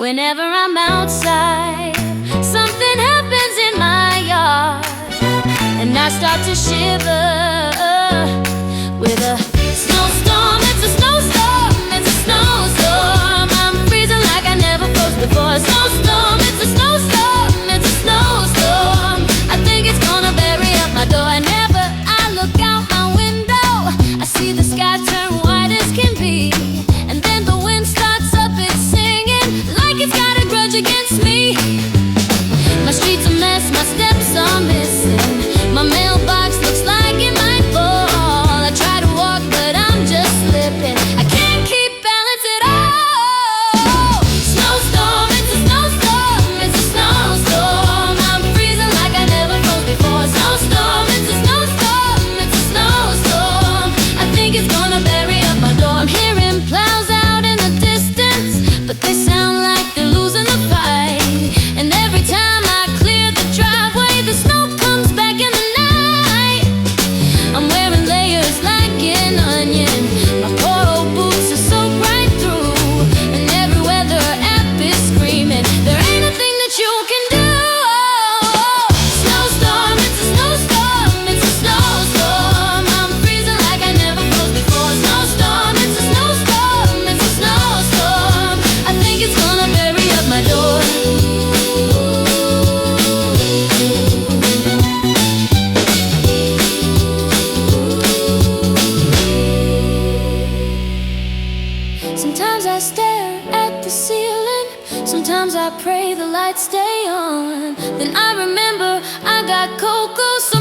Whenever I'm outside, something happens in my yard, and I start to shiver with a snowstorm. It's a snowstorm, it's a snowstorm. I'm freezing like I never froze before. A snowstorm, it's a snowstorm, it's a snowstorm. I think it's gonna bury up my door. Whenever I look out my window, I see the sky turn white as can be, and then the wind starts up, it's singing like it's got a grudge against me. My street's a mess, my steps are missing, my mailbox looks like it might fall. I try to walk but I'm just slipping, I can't keep balance at all. Snowstorm, it's a snowstorm, it's a snowstorm. I'm freezing like I never froze before. Snowstorm, it's a snowstorm, it's a snowstorm. I think it's gonna bury up my door. I'm hearing plows out in the distance, but they sound like they're losing the fight. And every time I clear the driveway, the snow comes back in the night. I'm wearing layers like an onion, my poor old boots are soaked right through, and every weather app is screaming, there ain't a thing that you can do. Snowstorm, it's a snowstorm, it's a snowstorm. I'm freezing like I never froze before. Snowstorm, it's a snowstorm, it's a snowstorm. I think it's gonna bury up my door. Sometimes I stare at the ceiling, sometimes I pray the lights stay on. Then I remember I got cocoa, so